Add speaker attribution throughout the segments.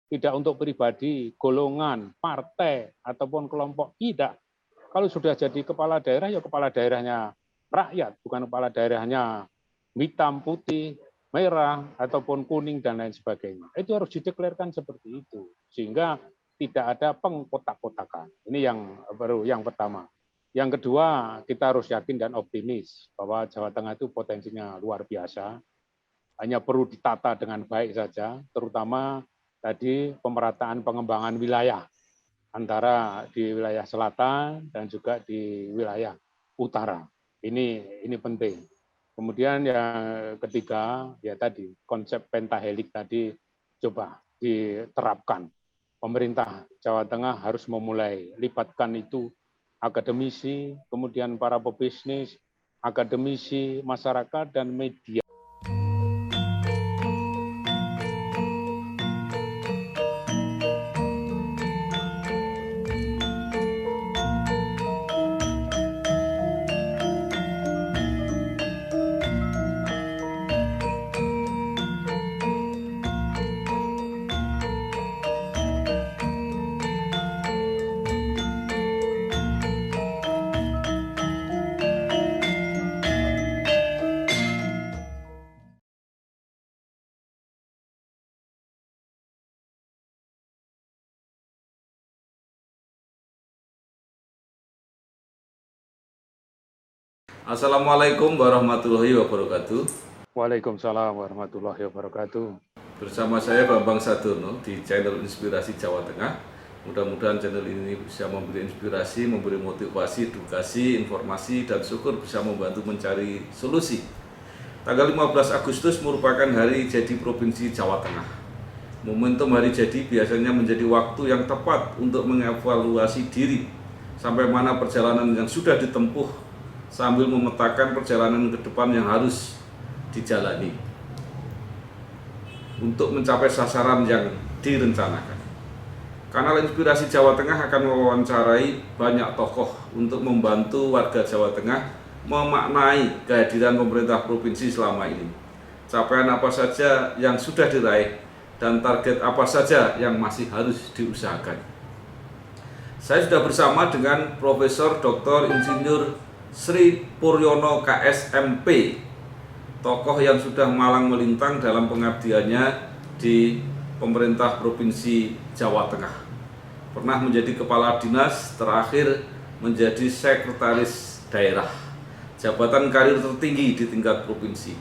Speaker 1: tidak untuk pribadi, golongan, partai, ataupun kelompok, tidak. Kalau sudah jadi kepala daerah, ya kepala daerahnya rakyat, bukan kepala daerahnya hitam, putih, merah, ataupun kuning, dan lain sebagainya. Itu harus dideklarkan seperti itu, sehingga tidak ada pengkotak-kotakan. Ini yang pertama. Yang kedua, kita harus yakin dan optimis bahwa Jawa Tengah itu potensinya luar biasa, hanya perlu ditata dengan baik saja, terutama tadi pemerataan pengembangan wilayah antara di wilayah selatan dan juga di wilayah utara. Ini penting. Kemudian yang ketiga, ya tadi konsep pentahelik tadi coba diterapkan. Pemerintah Jawa Tengah harus memulai libatkan itu akademisi, kemudian para pebisnis, akademisi, masyarakat, dan media.
Speaker 2: Assalamualaikum warahmatullahi wabarakatuh.
Speaker 1: Waalaikumsalam warahmatullahi wabarakatuh.
Speaker 2: Bersama saya Bambang Sadurno di channel Inspirasi Jawa Tengah. Mudah-mudahan channel ini bisa memberi inspirasi, memberi motivasi, edukasi, informasi, dan syukur bisa membantu mencari solusi. Tanggal 15 Agustus merupakan hari jadi Provinsi Jawa Tengah. Momentum hari jadi biasanya menjadi waktu yang tepat untuk mengevaluasi diri sampai mana perjalanan yang sudah ditempuh sambil memetakan perjalanan ke depan yang harus dijalani untuk mencapai sasaran yang direncanakan. Kanal Inspirasi Jawa Tengah akan mewawancarai banyak tokoh untuk membantu warga Jawa Tengah memaknai kehadiran pemerintah provinsi selama ini. Capaian apa saja yang sudah diraih dan target apa saja yang masih harus diusahakan. Saya sudah bersama dengan Profesor Dr. Insinyur Sri Puryono KSMP, tokoh yang sudah malang melintang dalam pengabdiannya di pemerintah Provinsi Jawa Tengah. Pernah menjadi kepala dinas, terakhir menjadi sekretaris daerah, jabatan karir tertinggi di tingkat provinsi.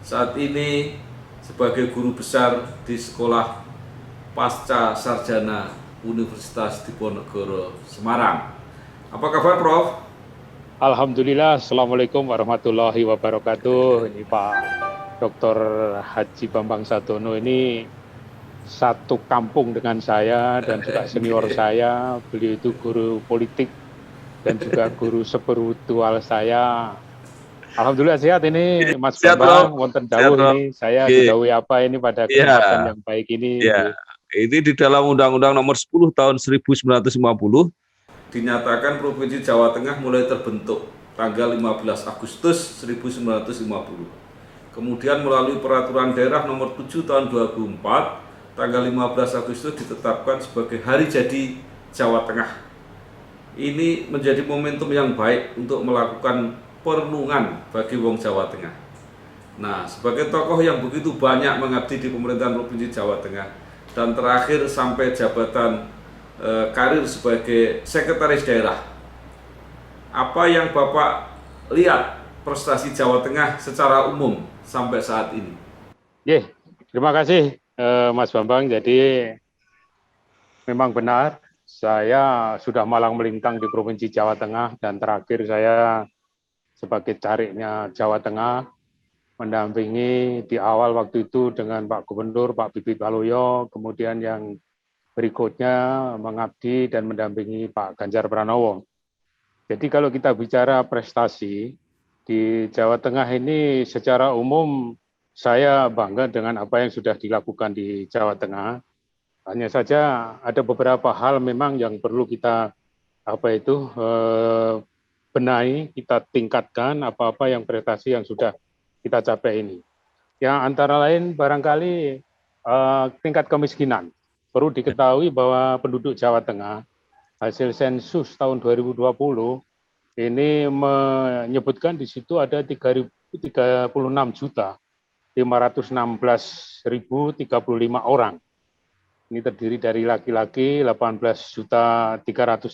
Speaker 2: Saat ini sebagai guru besar di Sekolah Pasca Sarjana Universitas Diponegoro, Semarang. Apa kabar, Prof?
Speaker 1: Alhamdulillah, Assalamualaikum warahmatullahi wabarakatuh. Ini Pak Dr. Haji Bambang Sadurno ini satu kampung dengan saya dan juga senior saya. Beliau itu guru politik dan juga guru spiritual saya. Alhamdulillah sehat ini Mas Bambang, wonten dawuh ini saya didhawuhi apa ini pada kesempatan yang baik ini.
Speaker 2: Ya. Ini di dalam Undang-Undang Nomor 10 Tahun 1950 dinyatakan Provinsi Jawa Tengah mulai terbentuk tanggal 15 Agustus 1950. Kemudian melalui Peraturan Daerah Nomor 7 Tahun 2004, tanggal 15 Agustus ditetapkan sebagai Hari Jadi Jawa Tengah. Ini menjadi momentum yang baik untuk melakukan perenungan bagi wong Jawa Tengah. Nah, sebagai tokoh yang begitu banyak mengabdi di pemerintahan Provinsi Jawa Tengah dan terakhir sampai jabatan karir sebagai sekretaris daerah, apa yang Bapak lihat prestasi Jawa Tengah secara umum sampai saat ini?
Speaker 1: Terima kasih Mas Bambang. Jadi memang benar saya sudah malang melintang di Provinsi Jawa Tengah dan terakhir saya sebagai cariknya Jawa Tengah mendampingi di awal waktu itu dengan Pak Gubernur Pak Bibit Waluyo, kemudian yang berikutnya mengabdi dan mendampingi Pak Ganjar Pranowo. Jadi kalau kita bicara prestasi di Jawa Tengah ini secara umum saya bangga dengan apa yang sudah dilakukan di Jawa Tengah. Hanya saja ada beberapa hal memang yang perlu kita benahi, kita tingkatkan apa-apa yang prestasi yang sudah kita capai ini. Yang antara lain barangkali tingkat kemiskinan. perlu diketahui bahwa penduduk Jawa Tengah hasil sensus tahun 2020 ini menyebutkan di situ ada 36.516.035 orang. Ini terdiri dari laki-laki 18.300.000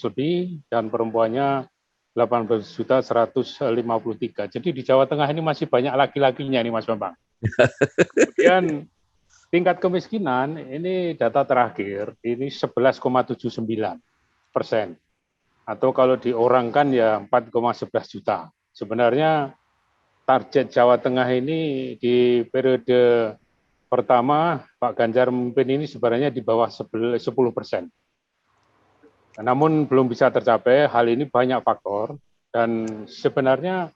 Speaker 1: lebih dan perempuannya 18.153. Jadi di Jawa Tengah ini masih banyak laki-lakinya nih Mas Bambang. Kemudian tingkat kemiskinan ini data terakhir ini 11,79%. Atau kalau diorangkan ya 4,11 juta. Sebenarnya target Jawa Tengah ini di periode pertama Pak Ganjar memimpin ini sebenarnya di bawah 10%. Namun belum bisa tercapai, hal ini banyak faktor dan sebenarnya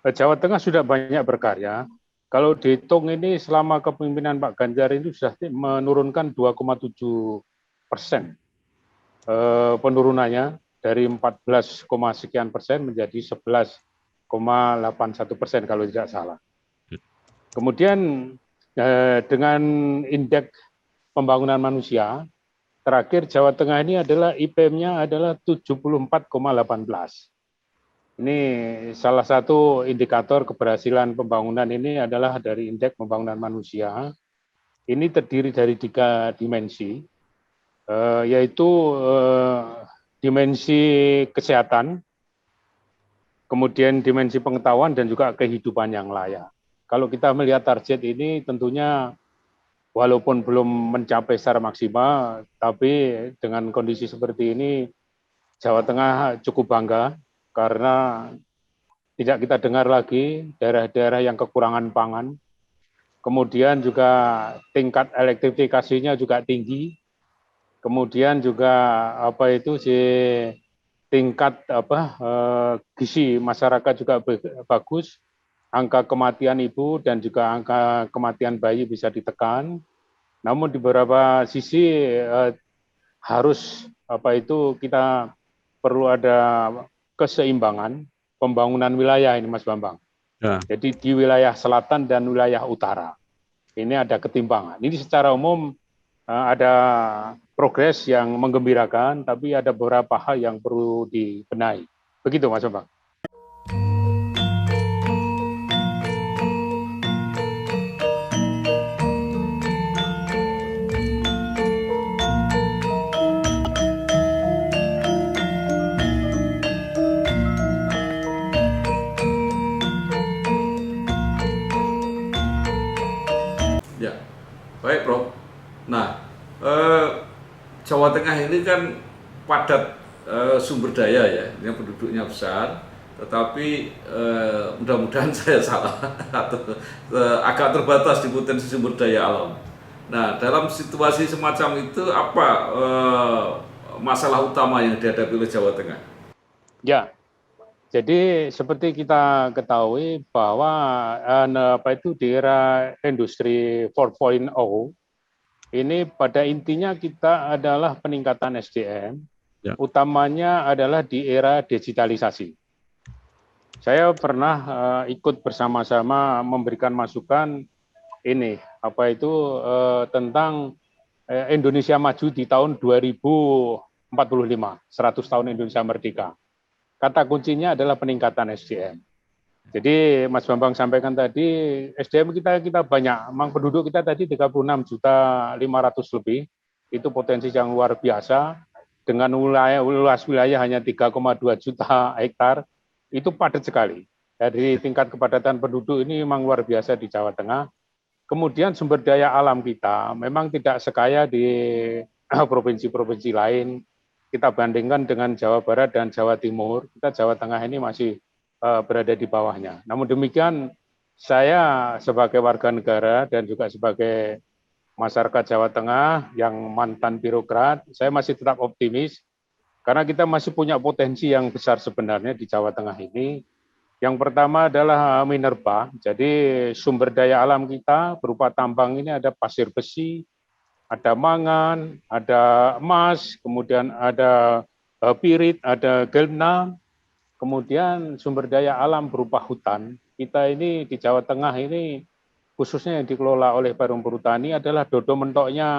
Speaker 1: Jawa Tengah sudah banyak berkarya. Kalau dihitung ini selama kepemimpinan Pak Ganjar ini sudah menurunkan 2,7% penurunannya dari 14, sekian persen menjadi 11,81% kalau tidak salah. Kemudian dengan indeks pembangunan manusia, terakhir Jawa Tengah ini adalah IPM-nya adalah 74,18. Ini salah satu indikator keberhasilan pembangunan ini adalah dari indeks pembangunan manusia. Ini terdiri dari 3 dimensi, yaitu dimensi kesehatan, kemudian dimensi pengetahuan dan juga kehidupan yang layak. Kalau kita melihat target ini tentunya walaupun belum mencapai secara maksimal, tapi dengan kondisi seperti ini Jawa Tengah cukup bangga karena tidak kita dengar lagi daerah-daerah yang kekurangan pangan. Kemudian juga tingkat elektrifikasinya juga tinggi. Kemudian juga tingkat gizi masyarakat juga bagus, angka kematian ibu dan juga angka kematian bayi bisa ditekan. Namun di beberapa sisi harus kita perlu ada keseimbangan pembangunan wilayah ini Mas Bambang. Ya. Jadi di wilayah selatan dan wilayah utara ini ada ketimpangan. Ini secara umum ada progres yang menggembirakan, tapi ada beberapa hal yang perlu dibenahi. Begitu Mas Bambang.
Speaker 2: Ya, baik Prof. Nah, Jawa Tengah ini kan padat sumber daya ya, yang penduduknya besar, tetapi mudah-mudahan saya salah atau agak terbatas di potensi sumber daya alam. Nah, dalam situasi semacam itu apa masalah utama yang dihadapi oleh Jawa Tengah?
Speaker 1: Ya, jadi seperti kita ketahui bahwa di era industri 4.0 ini pada intinya kita adalah peningkatan SDM, ya. Utamanya adalah di era digitalisasi. Saya pernah ikut bersama-sama memberikan masukan ini tentang Indonesia Maju di tahun 2045, 100 tahun Indonesia Merdeka. Kata kuncinya adalah peningkatan SDM. Jadi Mas Bambang sampaikan tadi SDM kita banyak, memang penduduk kita tadi 36.500.000 lebih, itu potensi yang luar biasa dengan luas wilayah hanya 3,2 juta hektar, itu padat sekali. Dari tingkat kepadatan penduduk ini memang luar biasa di Jawa Tengah. Kemudian sumber daya alam kita memang tidak sekaya di provinsi-provinsi lain. Kita bandingkan dengan Jawa Barat dan Jawa Timur, kita Jawa Tengah ini masih berada di bawahnya. Namun demikian, saya sebagai warga negara dan juga sebagai masyarakat Jawa Tengah yang mantan birokrat, saya masih tetap optimis karena kita masih punya potensi yang besar sebenarnya di Jawa Tengah ini. Yang pertama adalah minerba, jadi sumber daya alam kita berupa tambang ini ada pasir besi, ada mangan, ada emas, kemudian ada pirit, ada gelna. Kemudian sumber daya alam berupa hutan, kita ini di Jawa Tengah ini khususnya yang dikelola oleh Perum Perhutani adalah dodo mentoknya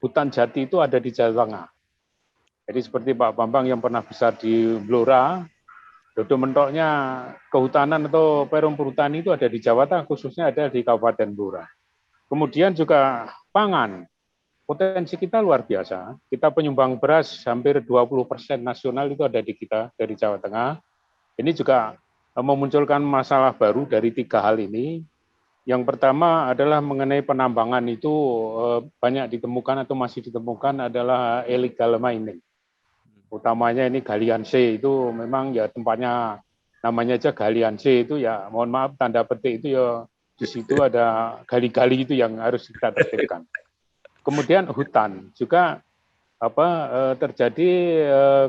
Speaker 1: hutan jati itu ada di Jawa Tengah. Jadi seperti Pak Bambang yang pernah besar di Blora, dodo mentoknya kehutanan atau perum perhutani itu ada di Jawa Tengah, khususnya ada di Kabupaten Blora. Kemudian juga pangan, potensi kita luar biasa. Kita penyumbang beras hampir 20% nasional itu ada di kita dari Jawa Tengah. Ini juga memunculkan masalah baru dari 3 hal ini. Yang pertama adalah mengenai penambangan itu banyak ditemukan atau masih ditemukan adalah illegal mining. Utamanya ini galian C itu memang ya tempatnya namanya aja galian C itu ya mohon maaf tanda petik itu ya di situ ada gali-gali itu yang harus kita tertibkan. Kemudian hutan juga terjadi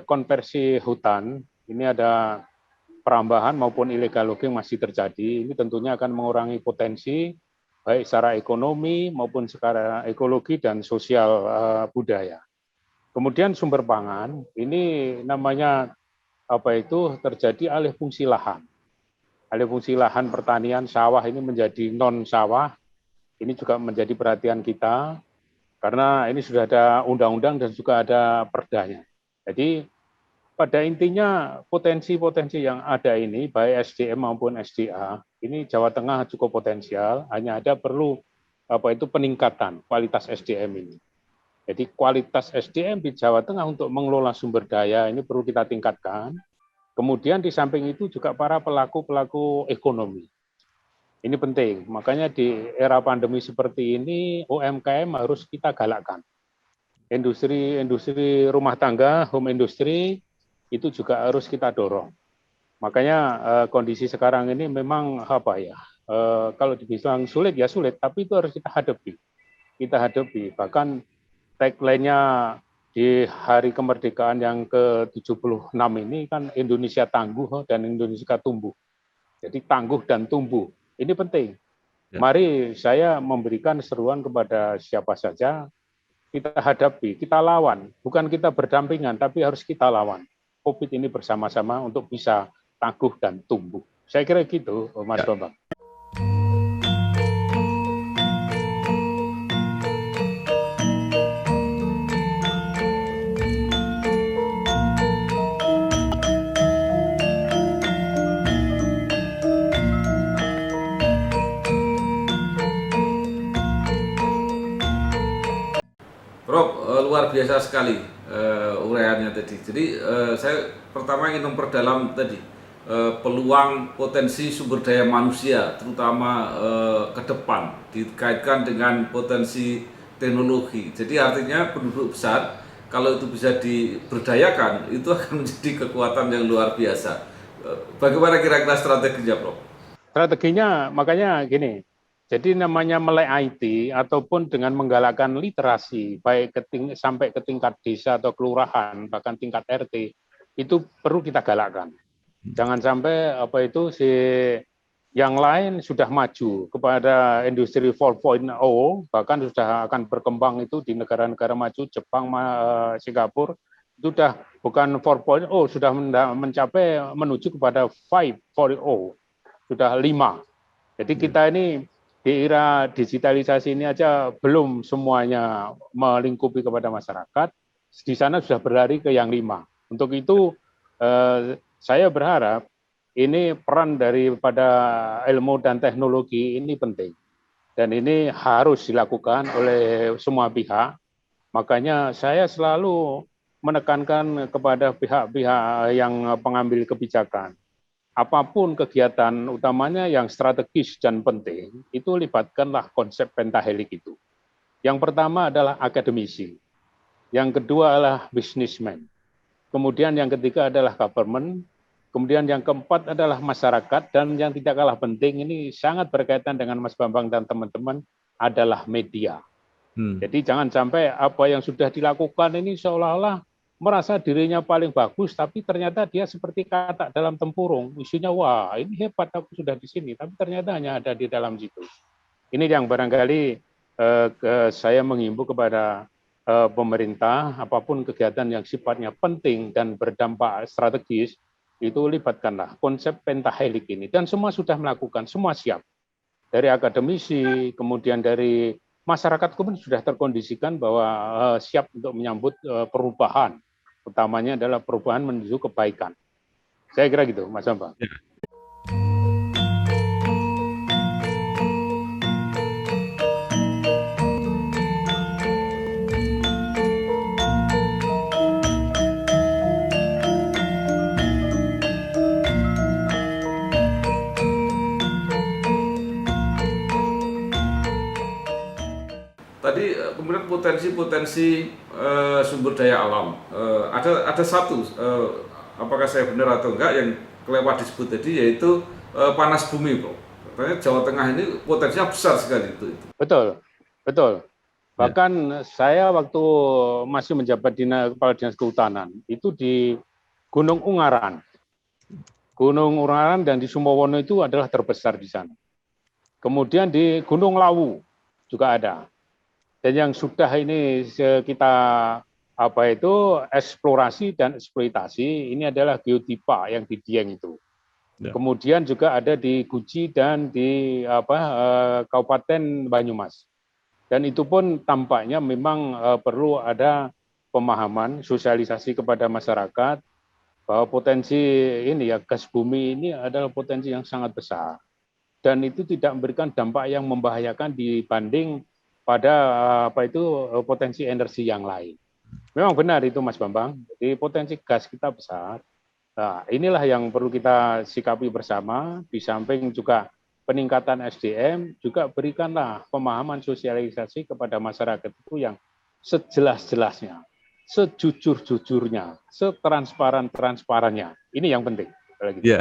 Speaker 1: konversi hutan. Ini ada perambahan maupun illegal logging masih terjadi. Ini tentunya akan mengurangi potensi baik secara ekonomi maupun secara ekologi dan sosial budaya. Kemudian sumber pangan, ini namanya terjadi alih fungsi lahan. Alih fungsi lahan pertanian sawah ini menjadi non sawah. Ini juga menjadi perhatian kita karena ini sudah ada undang-undang dan juga ada perdanya. Jadi pada intinya potensi-potensi yang ada ini, baik SDM maupun SDA, ini Jawa Tengah cukup potensial, hanya ada perlu peningkatan kualitas SDM ini. Jadi kualitas SDM di Jawa Tengah untuk mengelola sumber daya ini perlu kita tingkatkan. Kemudian di samping itu juga para pelaku-pelaku ekonomi. Ini penting, makanya di era pandemi seperti ini UMKM harus kita galakkan. Industri rumah tangga, home industry, itu juga harus kita dorong. Makanya kondisi sekarang ini memang kalau dibilang sulit ya sulit, tapi itu harus kita hadapi. Kita hadapi, bahkan tagline-nya di hari kemerdekaan yang ke-76 ini kan Indonesia tangguh dan Indonesia tumbuh. Jadi tangguh dan tumbuh, ini penting. Mari saya memberikan seruan kepada siapa saja, kita hadapi, kita lawan. Bukan kita berdampingan, tapi harus kita lawan. COVID ini bersama-sama untuk bisa tangguh dan tumbuh. Saya kira gitu, Mas Bambang.
Speaker 2: Prof, luar biasa sekali uraiannya tadi. Jadi saya pertama ingin memperdalam tadi peluang potensi sumber daya manusia, terutama ke depan dikaitkan dengan potensi teknologi. Jadi artinya penduduk besar kalau itu bisa diberdayakan itu akan menjadi kekuatan yang luar biasa. Bagaimana kira-kira strateginya, Prof?
Speaker 1: Strateginya makanya gini. Jadi namanya melek IT ataupun dengan menggalakkan literasi baik sampai ke tingkat desa atau kelurahan bahkan tingkat RT itu perlu kita galakkan. Jangan sampai yang lain sudah maju kepada industri 4.0 bahkan sudah akan berkembang itu di negara-negara maju Jepang, Singapura itu sudah bukan 4.0 sudah mencapai menuju kepada 5.0 sudah 5. Jadi kita ini di era digitalisasi ini aja belum semuanya melingkupi kepada masyarakat, di sana sudah berlari ke yang 5. Untuk itu saya berharap ini peran daripada ilmu dan teknologi ini penting. Dan ini harus dilakukan oleh semua pihak. Makanya saya selalu menekankan kepada pihak-pihak yang pengambil kebijakan. Apapun kegiatan utamanya yang strategis dan penting, itu libatkanlah konsep pentahelik itu. Yang pertama adalah akademisi, yang kedua adalah businessman, kemudian yang ketiga adalah government, kemudian yang keempat adalah masyarakat, dan yang tidak kalah penting ini sangat berkaitan dengan Mas Bambang dan teman-teman adalah media. Jadi jangan sampai apa yang sudah dilakukan ini seolah-olah merasa dirinya paling bagus, tapi ternyata dia seperti katak dalam tempurung. Isinya, wah ini hebat aku sudah di sini, tapi ternyata hanya ada di dalam situ. Ini yang barangkali saya menghimbau kepada pemerintah, apapun kegiatan yang sifatnya penting dan berdampak strategis, itu libatkanlah konsep pentahelik ini. Dan semua sudah melakukan, semua siap. Dari akademisi, kemudian dari masyarakat pun sudah terkondisikan bahwa siap untuk menyambut perubahan, utamanya adalah perubahan menuju kebaikan. Saya kira gitu, Mas Bambang.
Speaker 2: Ya. Tadi kemudian potensi sumber daya alam, ada satu, apakah saya benar atau enggak yang kelewat disebut tadi, yaitu panas bumi, Bro. Katanya Jawa Tengah ini potensinya besar sekali itu.
Speaker 1: Betul, betul. Bahkan saya waktu masih menjabat Kepala Dinas Kehutanan itu di Gunung Ungaran. Gunung Ungaran dan di Sumowono itu adalah terbesar di sana. Kemudian di Gunung Lawu juga ada. Dan yang sudah ini kita eksplorasi dan eksploitasi ini adalah geotipa yang di Dieng itu. Ya. Kemudian juga ada di Guci dan di Kabupaten Banyumas. Dan itu pun tampaknya memang perlu ada pemahaman, sosialisasi kepada masyarakat bahwa potensi ini ya gas bumi ini adalah potensi yang sangat besar. Dan itu tidak memberikan dampak yang membahayakan dibanding pada potensi energi yang lain. Memang benar itu Mas Bambang, jadi potensi gas kita besar. Nah, inilah yang perlu kita sikapi bersama, di samping juga peningkatan SDM, juga berikanlah pemahaman sosialisasi kepada masyarakat itu yang sejelas-jelasnya, sejujur-jujurnya, setransparan-transparannya. Ini yang penting.
Speaker 3: Yeah.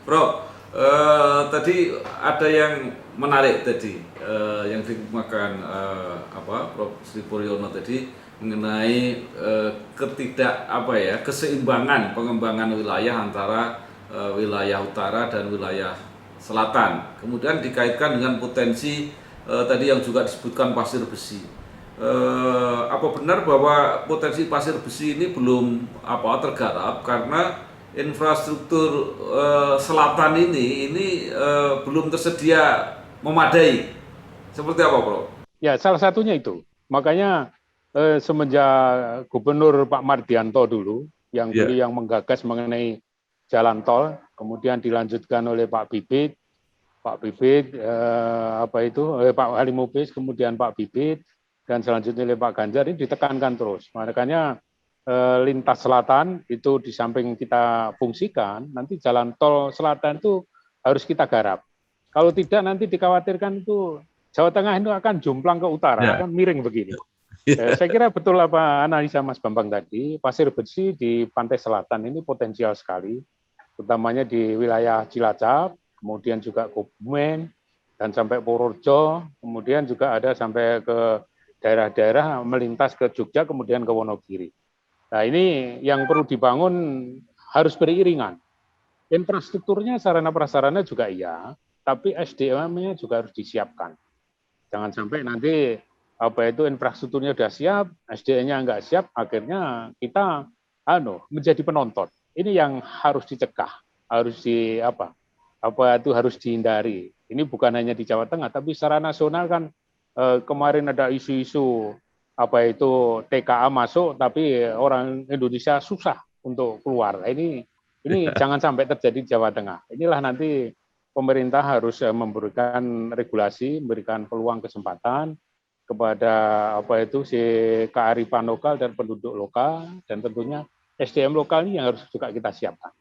Speaker 2: Bro, tadi ada yang menarik tadi yang dikemukakan Prof. Sri Puryono tadi mengenai keseimbangan pengembangan wilayah antara wilayah utara dan wilayah selatan. Kemudian dikaitkan dengan potensi tadi yang juga disebutkan pasir besi. Apa benar bahwa potensi pasir besi ini belum tergarap karena infrastruktur selatan ini belum tersedia memadai. Seperti apa, Bro?
Speaker 1: Ya, salah satunya itu. Makanya semenjak Gubernur Pak Mardianto dulu yang menggagas mengenai jalan tol, kemudian dilanjutkan oleh Pak Bibit, Pak Halim Mubis, kemudian Pak Bibit, dan selanjutnya oleh Pak Ganjar, ini ditekankan terus. Makanya lintas selatan itu di samping kita fungsikan, nanti jalan tol selatan itu harus kita garap. Kalau tidak nanti dikhawatirkan itu Jawa Tengah itu akan jomplang ke utara, akan miring begini. Saya kira betul apa analisa Mas Bambang tadi, pasir besi di pantai selatan ini potensial sekali, utamanya di wilayah Cilacap, kemudian juga Kebumen, dan sampai Purworejo, kemudian juga ada sampai ke daerah-daerah melintas ke Jogja, kemudian ke Wonogiri. Nah, ini yang perlu dibangun harus beriringan. Infrastrukturnya, sarana prasarana juga iya, tapi SDM-nya juga harus disiapkan. Jangan sampai nanti infrastrukturnya sudah siap, SDM-nya nggak siap, akhirnya kita menjadi penonton. Ini yang harus dicegah, harus harus dihindari. Ini bukan hanya di Jawa Tengah, tapi secara nasional kan kemarin ada isu-isu TKA masuk tapi orang Indonesia susah untuk keluar. Ini jangan sampai terjadi di Jawa Tengah. Inilah nanti pemerintah harus memberikan regulasi, memberikan peluang kesempatan kepada kearifan lokal dan penduduk lokal, dan tentunya SDM lokal ini yang harus juga kita siapkan.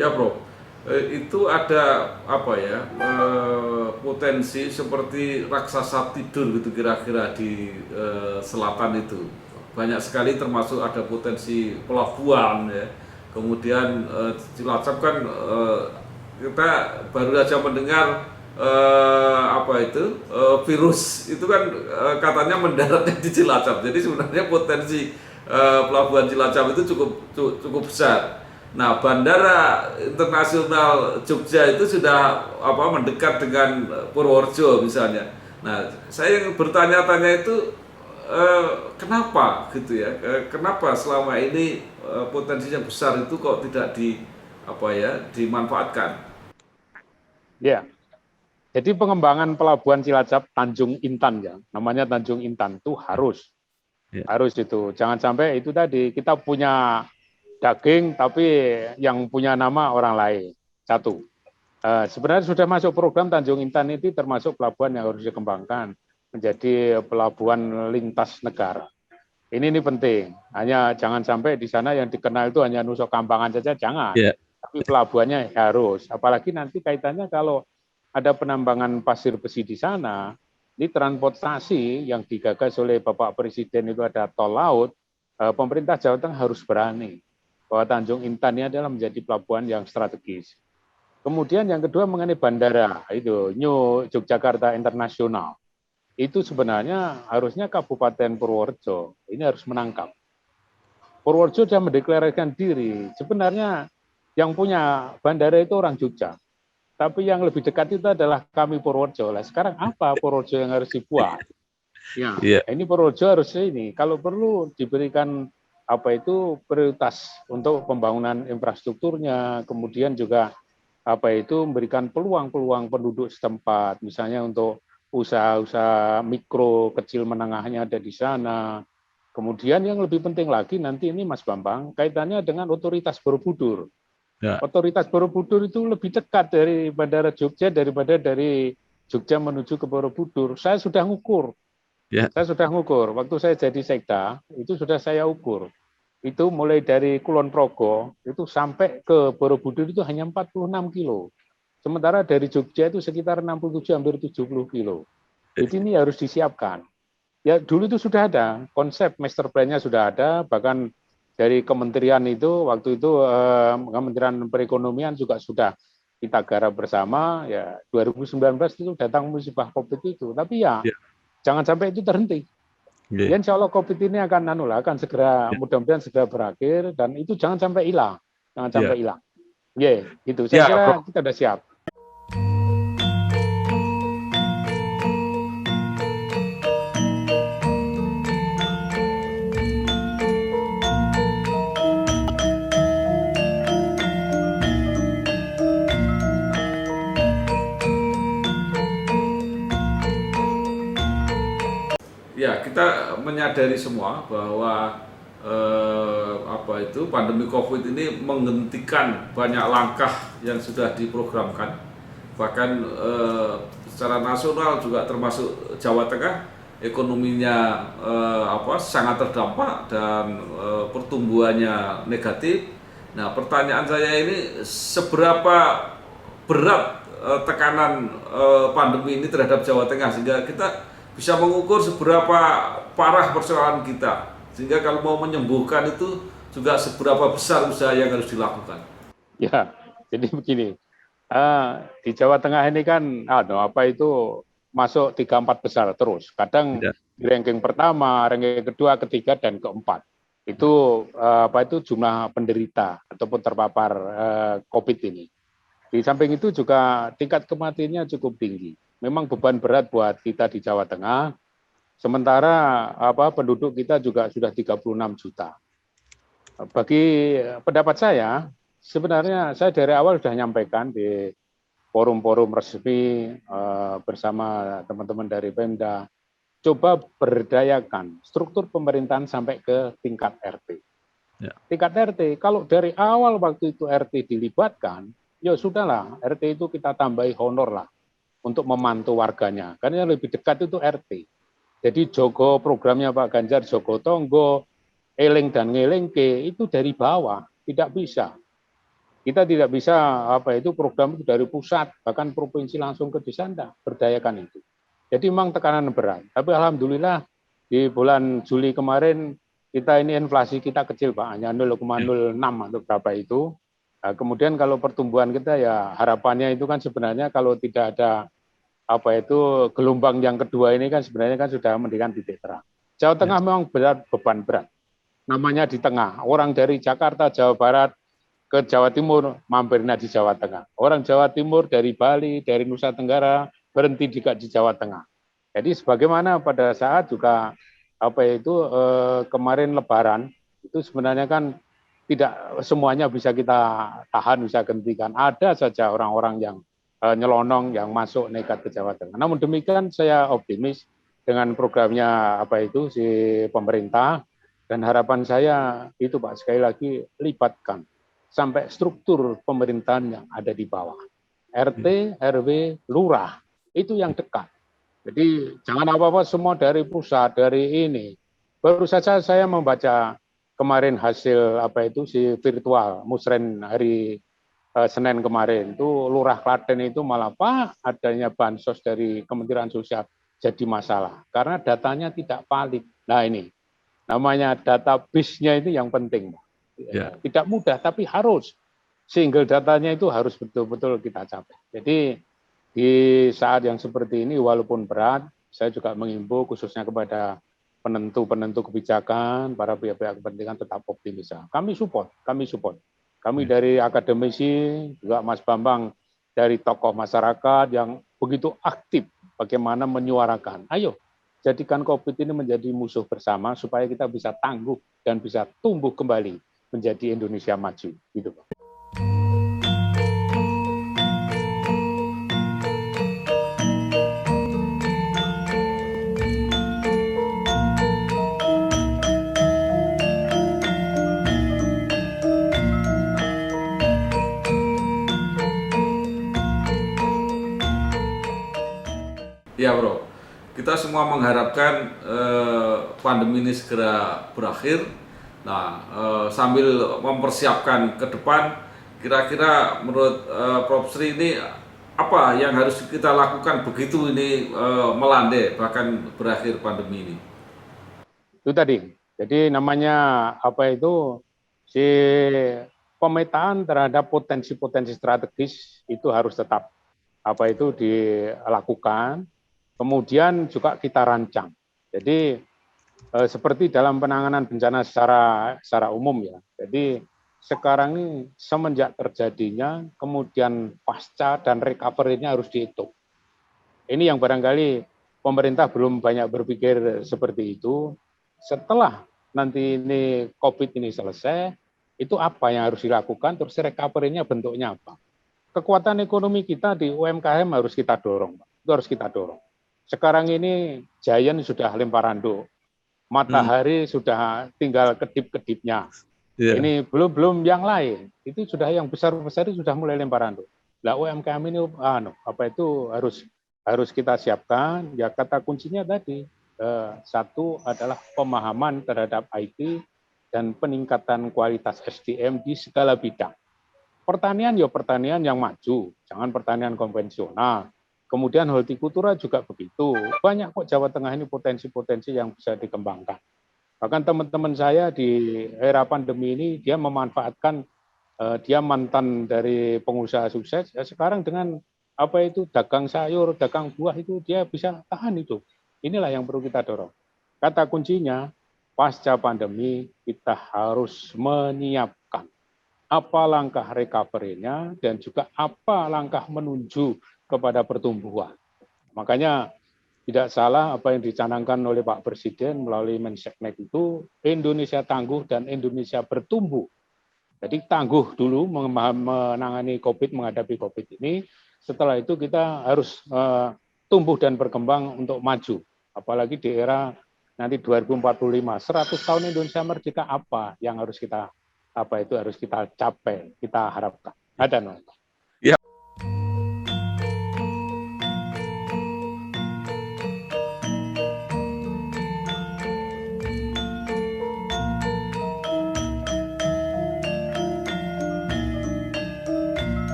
Speaker 2: Ya, Bro, itu ada potensi seperti raksasa tidur gitu kira-kira di selatan itu. banyak sekali, termasuk ada potensi pelabuhan ya. Kemudian Cilacap kan kita baru saja mendengar virus itu kan katanya mendaratnya di Cilacap. Jadi sebenarnya potensi pelabuhan Cilacap itu cukup besar. Nah, Bandara Internasional Jogja itu sudah mendekat dengan Purworejo misalnya. Nah, saya yang bertanya-tanya itu kenapa gitu ya? Kenapa selama ini potensinya besar itu kok tidak dimanfaatkan?
Speaker 1: Ya, jadi pengembangan pelabuhan Cilacap Tanjung Intan ya, namanya Tanjung Intan itu harus itu. Jangan sampai itu tadi kita punya daging tapi yang punya nama orang lain. Satu. Sebenarnya sudah masuk program Tanjung Intan itu termasuk pelabuhan yang harus dikembangkan menjadi pelabuhan lintas negara. Ini penting. Hanya jangan sampai di sana yang dikenal itu hanya Nusa Kambangan saja, jangan.
Speaker 3: Yeah.
Speaker 1: Tapi pelabuhannya harus. Apalagi nanti kaitannya kalau ada penambangan pasir besi di sana, ini transportasi yang digagas oleh Bapak Presiden itu ada tol laut, pemerintah Jawa Tengah harus berani bahwa Tanjung Intan ini adalah menjadi pelabuhan yang strategis. Kemudian yang kedua mengenai bandara, itu New Yogyakarta Internasional. Itu sebenarnya harusnya Kabupaten Purworejo ini harus menangkap. Purworejo sudah mendeklarasikan diri. Sebenarnya yang punya bandara itu orang Jogja. Tapi yang lebih dekat itu adalah kami Purworejo. Lah sekarang apa Purworejo yang harus dibuat? Ya, ini Purworejo harus ini. Kalau perlu diberikan prioritas untuk pembangunan infrastrukturnya, kemudian juga memberikan peluang-peluang penduduk setempat, misalnya untuk usaha-usaha mikro, kecil, menengahnya ada di sana. Kemudian yang lebih penting lagi nanti ini Mas Bambang, kaitannya dengan otoritas Borobudur. Ya. Otoritas Borobudur itu lebih dekat dari Bandara Jogja daripada dari Jogja menuju ke Borobudur. Saya sudah ngukur. Ya. Saya sudah ngukur. Waktu saya jadi sekda, itu sudah saya ukur. Itu mulai dari Kulon Progo, itu sampai ke Borobudur itu hanya 46 kilo. Sementara dari Jogja itu sekitar 67 hampir 70 kilo. Jadi ini harus disiapkan. Ya dulu itu sudah ada, konsep master plan-nya sudah ada, bahkan dari kementerian itu, waktu itu Kementerian Perekonomian juga sudah kita garap bersama, ya 2019 itu datang musibah COVID itu. Tapi jangan sampai itu terhenti. Ya, insya Allah COVID ini akan segera, mudah-mudahan segera berakhir, dan itu jangan sampai hilang. Jangan sampai hilang. Itu. Saya kira kita sudah siap.
Speaker 2: Ya, kita menyadari semua bahwa pandemi COVID ini menghentikan banyak langkah yang sudah diprogramkan. Bahkan secara nasional juga termasuk Jawa Tengah, ekonominya sangat terdampak dan pertumbuhannya negatif. Nah, pertanyaan saya ini, seberapa berat tekanan pandemi ini terhadap Jawa Tengah sehingga kita bisa mengukur seberapa parah persoalan kita, sehingga kalau mau menyembuhkan itu juga seberapa besar usaha yang harus dilakukan.
Speaker 1: Ya, jadi begini, di Jawa Tengah ini kan masuk 3-4 besar terus, kadang di ranking pertama, ranking kedua, ketiga, dan keempat. Itu jumlah penderita ataupun terpapar COVID ini. Di samping itu juga tingkat kematiannya cukup tinggi. Memang beban berat buat kita di Jawa Tengah, sementara penduduk kita juga sudah 36 juta. Bagi pendapat saya, sebenarnya saya dari awal sudah nyampaikan di forum-forum resmi bersama teman-teman dari Pemda, coba berdayakan struktur pemerintahan sampai ke tingkat RT. Ya. Tingkat RT, kalau dari awal waktu itu RT dilibatkan, ya sudahlah, RT itu kita tambahi honor lah untuk memantau warganya, karena yang lebih dekat itu RT. Jadi Jogo programnya Pak Ganjar, Jogo Tonggo, eling dan ngelengke itu dari bawah, tidak bisa. Kita tidak bisa program itu dari pusat, bahkan provinsi langsung ke desa, berdayakan itu. Jadi memang tekanan berat. Tapi alhamdulillah di bulan Juli kemarin kita ini inflasi kita kecil Pak, hanya 0,06 atau berapa itu. Nah, kemudian kalau pertumbuhan kita ya harapannya itu kan sebenarnya kalau tidak ada gelombang yang kedua ini kan sebenarnya kan sudah mendekati titik terang. Jawa Tengah memang beban berat. Namanya di tengah. Orang dari Jakarta, Jawa Barat ke Jawa Timur mampirnya di Jawa Tengah. Orang Jawa Timur dari Bali, dari Nusa Tenggara berhenti juga di Jawa Tengah. Jadi sebagaimana pada saat juga kemarin Lebaran itu sebenarnya kan tidak semuanya bisa kita tahan, bisa hentikan. Ada saja orang-orang yang nyelonong yang masuk nekat ke Jawa Tengah. Namun demikian saya optimis dengan programnya si pemerintah, dan harapan saya itu Pak, sekali lagi libatkan sampai struktur pemerintahan yang ada di bawah. RT, RW, lurah, itu yang dekat. Jadi jangan apa-apa semua dari pusat, dari ini. Baru saja saya membaca kemarin hasil si virtual musren hari Senin kemarin itu Lurah Klaten itu malah Pak adanya bansos dari Kementerian Sosial jadi masalah karena datanya tidak valid. Nah ini namanya database-nya itu yang penting. Ya. Tidak mudah tapi harus single datanya itu harus betul-betul kita capai. Jadi di saat yang seperti ini walaupun berat, saya juga mengimbau khususnya kepada penentu kebijakan, para pihak-pihak kepentingan tetap optimis. Kami support. Kami dari akademisi, juga Mas Bambang dari tokoh masyarakat yang begitu aktif bagaimana menyuarakan. Ayo, jadikan COVID ini menjadi musuh bersama supaya kita bisa tangguh dan bisa tumbuh kembali menjadi Indonesia maju. Gitu, Pak.
Speaker 2: Ya Bro, kita semua mengharapkan pandemi ini segera berakhir. Nah, sambil mempersiapkan ke depan, kira-kira menurut Prof. Sri ini apa yang harus kita lakukan begitu ini melandai bahkan berakhir pandemi ini?
Speaker 1: Itu tadi. Jadi namanya si pemetaan terhadap potensi-potensi strategis itu harus tetap dilakukan. Kemudian juga kita rancang. Jadi seperti dalam penanganan bencana secara umum ya. Jadi sekarang ini semenjak terjadinya, kemudian pasca dan recovery-nya harus dihitung. Ini yang barangkali pemerintah belum banyak berpikir seperti itu. Setelah nanti ini COVID ini selesai, itu apa yang harus dilakukan, terus recovery-nya bentuknya apa. Kekuatan ekonomi kita di UMKM harus kita dorong, Pak. Itu harus kita dorong. Sekarang ini Giant sudah lemparan matahari sudah tinggal kedip-kedipnya. Yeah. Ini belum yang lain. Itu sudah yang besar-besar sudah mulai lemparan. Lah UMKM ini harus kita siapkan. Ya kata kuncinya tadi satu adalah pemahaman terhadap IT dan peningkatan kualitas SDM di segala bidang. Pertanian pertanian yang maju, jangan pertanian konvensional. Kemudian hortikultura juga begitu. Banyak kok Jawa Tengah ini potensi-potensi yang bisa dikembangkan. Bahkan teman-teman saya di era pandemi ini, dia memanfaatkan, dia mantan dari pengusaha sukses, ya sekarang dengan dagang sayur, dagang buah itu dia bisa tahan itu. Inilah yang perlu kita dorong. Kata kuncinya, pasca pandemi kita harus menyiapkan apa langkah recovery-nya dan juga apa langkah menuju kepada pertumbuhan. Makanya tidak salah apa yang dicanangkan oleh Pak Presiden melalui Menseknek itu Indonesia tangguh dan Indonesia bertumbuh. Jadi tangguh dulu menangani COVID, menghadapi COVID ini. Setelah itu kita harus tumbuh dan berkembang untuk maju. Apalagi di era nanti 2045, 100 tahun Indonesia merdeka apa yang harus kita harus kita capai, kita harapkan. Ada nonton.
Speaker 2: Ya.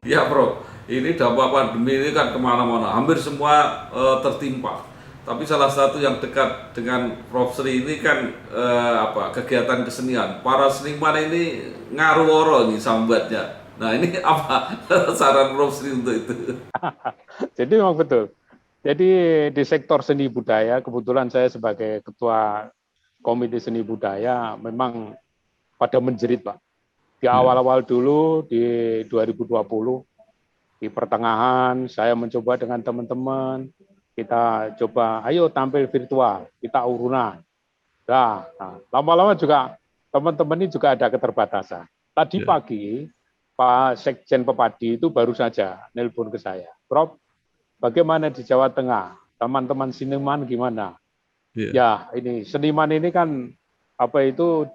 Speaker 2: Ya Bro, ini dampak pandemi ini kan kemana-mana, hampir semua tertimpa. Tapi salah satu yang dekat dengan Prof. Sri ini kan kegiatan kesenian. Para seniman ini ngaruh nih sambatnya. Nah ini apa saran Prof. Sri untuk itu?
Speaker 1: Jadi memang betul. Jadi di sektor seni budaya, kebetulan saya sebagai ketua Komite Seni Budaya memang pada menjerit, Pak. Di awal-awal dulu di 2020, di pertengahan saya mencoba dengan teman-teman, kita coba ayo tampil virtual, kita urunan. Nah, lama-lama juga teman-teman ini juga ada keterbatasan. Tadi pagi Pak Sekjen Pepadi itu baru saja nelpon ke saya, Prof, bagaimana di Jawa Tengah? Teman-teman seniman gimana? Ya, ini seniman ini kan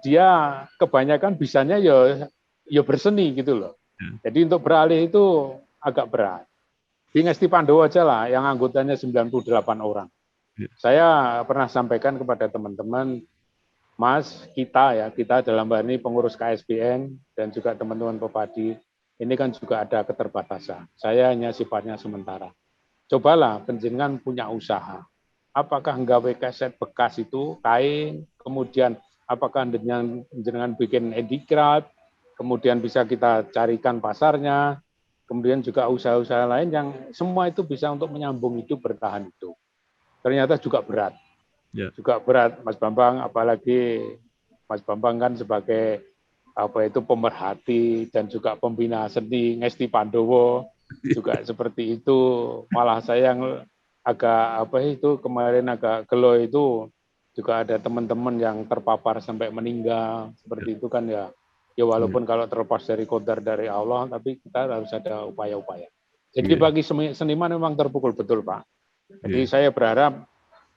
Speaker 1: dia kebanyakan bisanya ya berseni gitu loh. Jadi untuk beralih itu agak berat. Di Ngesti Pandowo aja lah yang anggotanya 98 orang. Saya pernah sampaikan kepada teman-teman, Mas, kita dalam hal ini pengurus KSBN dan juga teman-teman Pepadi, ini kan juga ada keterbatasan. Saya hanya sifatnya sementara. Cobalah penjenengan punya usaha. Apakah nggawe keset bekas itu kain, kemudian apakah jenengan bikin handicraft, kemudian bisa kita carikan pasarnya, kemudian juga usaha-usaha lain yang semua itu bisa untuk menyambung hidup, bertahan hidup. Ternyata juga berat. Juga berat, Mas Bambang, apalagi Mas Bambang kan sebagai pemerhati dan juga pembina seni Ngesti Pandowo juga seperti itu. Malah saya yang agak kemarin agak gelo itu juga ada teman-teman yang terpapar sampai meninggal seperti itu kan ya walaupun kalau terlepas dari qadar dari Allah, tapi kita harus ada upaya-upaya. Jadi bagi seniman memang terpukul betul, Pak. Jadi saya berharap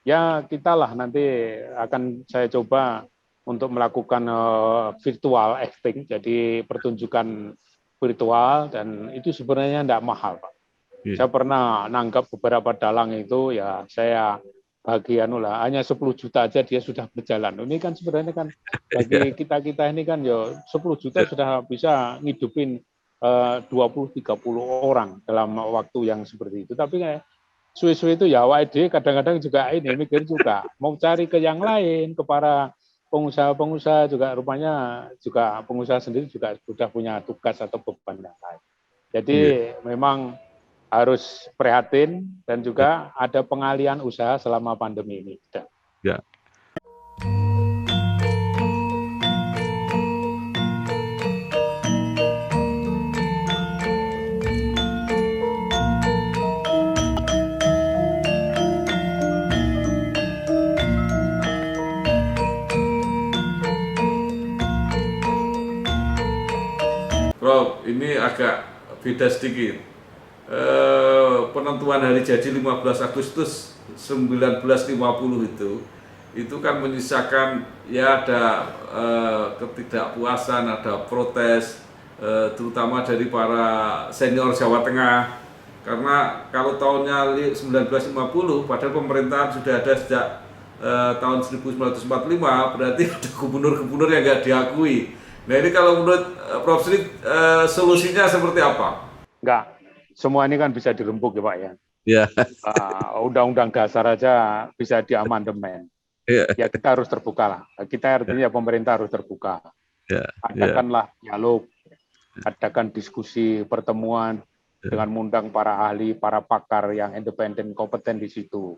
Speaker 1: ya kita lah nanti akan saya coba untuk melakukan virtual acting, jadi pertunjukan virtual, dan itu sebenarnya tidak mahal, Pak. Saya pernah nanggap beberapa dalang itu, ya saya bagian hanya 10 juta aja dia sudah berjalan. Ini kan sebenarnya kan bagi kita ini kan ya 10 juta sudah bisa ngidupin 20-30 orang dalam waktu yang seperti itu. Tapi kayak suwe-suwe itu ya WD kadang-kadang juga ini mikir juga mau cari ke yang lain, ke para pengusaha-pengusaha juga, rupanya juga pengusaha sendiri juga sudah punya tugas atau beban yang lain. Jadi memang harus prihatin dan juga ada pengalian usaha selama pandemi ini.
Speaker 3: Ya.
Speaker 2: Prof, ini agak beda sedikit. Penentuan hari jadi 15 Agustus 1950 itu kan menyisakan ya ada ketidakpuasan, ada protes, terutama dari para senior Jawa Tengah, karena kalau tahunnya 1950 padahal pemerintahan sudah ada sejak tahun 1945, berarti ada gubernur-gubernur yang nggak diakui. Nah ini kalau menurut Prof. Sri solusinya seperti apa?
Speaker 1: Enggak, semua ini kan bisa dirembuk ya Pak ya.
Speaker 3: Ya.
Speaker 1: Undang-undang dasar aja bisa diamandemen. Ya kita harus terbuka lah. Kita artinya pemerintah harus terbuka. Adakanlah dialog, adakan diskusi, pertemuan dengan mengundang para ahli, para pakar yang independen, kompeten di situ.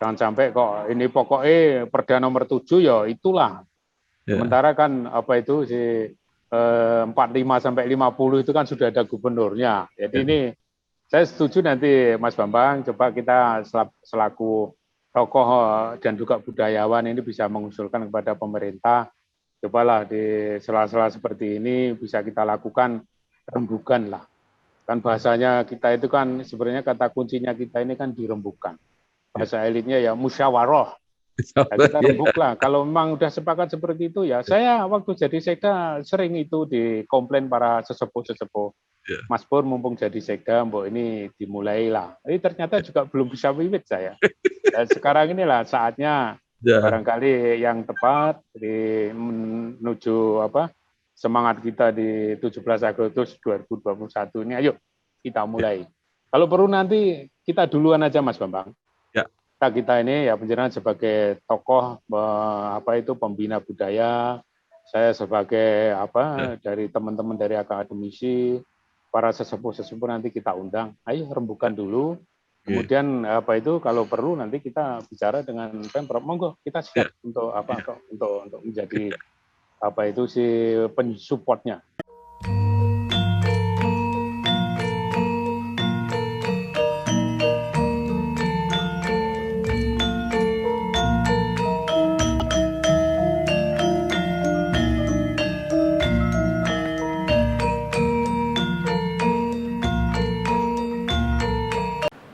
Speaker 1: Jangan sampai kok ini pokoknya Perda nomor 7 ya itulah. Sementara kan si 45 sampai 50 itu kan sudah ada gubernurnya. Jadi ini saya setuju nanti Mas Bambang, coba kita selaku tokoh dan juga budayawan ini bisa mengusulkan kepada pemerintah, cobalah di sela-sela seperti ini bisa kita lakukan rembukan lah. Kan bahasanya kita itu kan sebenarnya kata kuncinya kita ini kan dirembukan. Bahasa elitnya ya musyawarah. Nah, kita rembuk lah. Kalau memang udah sepakat seperti itu ya, saya waktu jadi sekda sering itu dikomplain para sesepuh-sesepuh. Mas Pur mumpung jadi sekda, mbok ini dimulailah. Ini ternyata juga belum bisa wiwit saya. Dan sekarang inilah saatnya barangkali yang tepat menuju semangat kita di 17 Agustus 2021 ini. Ayo kita mulai. Kalau perlu nanti kita duluan aja Mas Bambang.
Speaker 2: Ya.
Speaker 1: Kita ini ya penjenengan sebagai tokoh pembina budaya, saya sebagai dari teman-teman dari akademisi, para sesepuh-sesepuh nanti kita undang. Ayo rembukan dulu. Kemudian kalau perlu nanti kita bicara dengan Pemprov. Monggo kita siap untuk untuk menjadi si pensupportnya.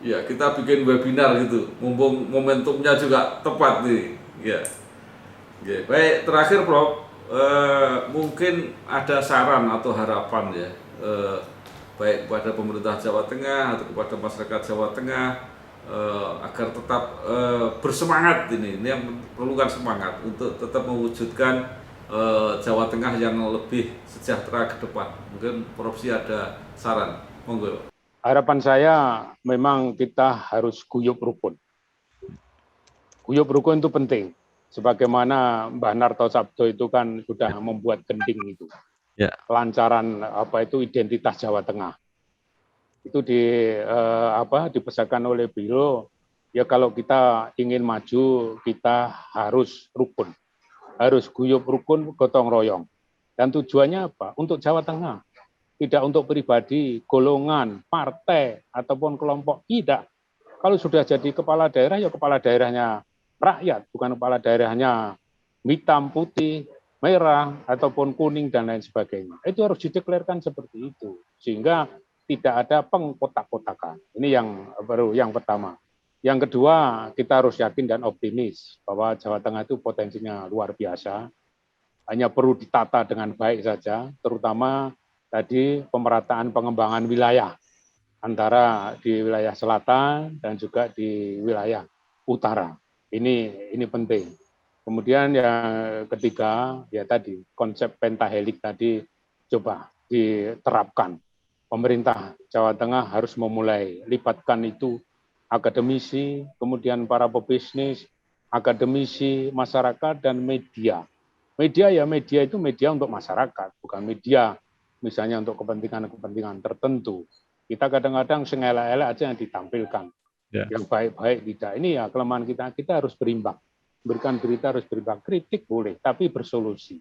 Speaker 2: Ya, kita bikin webinar gitu, mumpung momentumnya juga tepat nih. Ya. Ya. Baik, terakhir Prof, mungkin ada saran atau harapan ya, baik kepada pemerintah Jawa Tengah atau kepada masyarakat Jawa Tengah, agar tetap bersemangat ini yang perlukan semangat untuk tetap mewujudkan Jawa Tengah yang lebih sejahtera ke depan. Mungkin Prof ada saran, monggo.
Speaker 1: Harapan saya memang kita harus guyup rukun. Guyup rukun itu penting. Sebagaimana Mbah Narto Sabdo itu kan sudah membuat gending itu. Ya. Lancaran identitas Jawa Tengah. Itu dipesankan oleh beliau, ya kalau kita ingin maju kita harus rukun. Harus guyup rukun, gotong royong. Dan tujuannya apa? Untuk Jawa Tengah. Tidak untuk pribadi, golongan, partai, ataupun kelompok. Tidak. Kalau sudah jadi kepala daerah, ya kepala daerahnya rakyat, bukan kepala daerahnya hitam, putih, merah, ataupun kuning, dan lain sebagainya. Itu harus dideklarkan seperti itu. Sehingga tidak ada pengkotak-kotakan. Ini yang pertama. Yang kedua, kita harus yakin dan optimis bahwa Jawa Tengah itu potensinya luar biasa. Hanya perlu ditata dengan baik saja, terutama tadi pemerataan pengembangan wilayah antara di wilayah selatan dan juga di wilayah utara. Ini penting. Kemudian yang ketiga, ya tadi konsep pentahelik tadi coba diterapkan. Pemerintah Jawa Tengah harus memulai libatkan itu akademisi, kemudian para pebisnis, akademisi, masyarakat, dan media. Media itu media untuk masyarakat, bukan media misalnya untuk kepentingan-kepentingan tertentu. Kita kadang-kadang sengelak-elak aja yang ditampilkan. Ya. Yang baik-baik tidak. Ini ya kelemahan kita. Kita harus berimbang. Berikan berita harus berimbang. Kritik boleh, tapi bersolusi.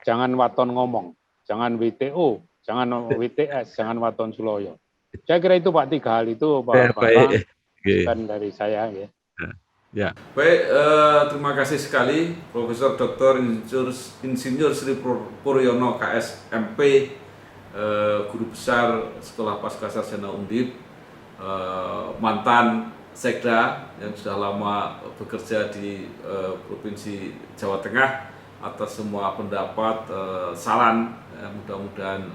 Speaker 1: Jangan waton ngomong. Jangan WTO. Jangan WTS. Jangan waton Suloyo. Saya kira itu Pak, 3 hal itu Pak Bambang. Bukan dari saya. Ya.
Speaker 2: Ya. Baik, terima kasih sekali Profesor Dr. Insinyur Sri Puryono KSMP, Guru Besar Sekolah Pascasarjana Undip, mantan Sekda yang sudah lama bekerja di Provinsi Jawa Tengah, atas semua pendapat, saran. Mudah-mudahan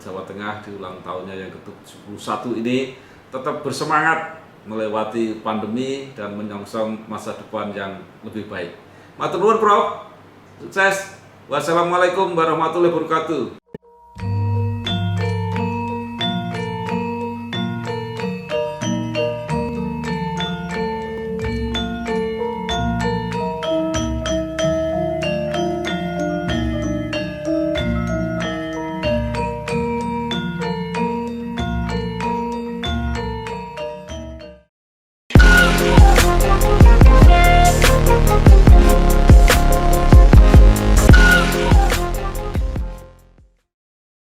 Speaker 2: Jawa Tengah di ulang tahunnya yang ke-71 ini tetap bersemangat melewati pandemi dan menyongsong masa depan yang lebih baik. Matur nuwun Prof. Sukses. Wassalamualaikum warahmatullahi wabarakatuh.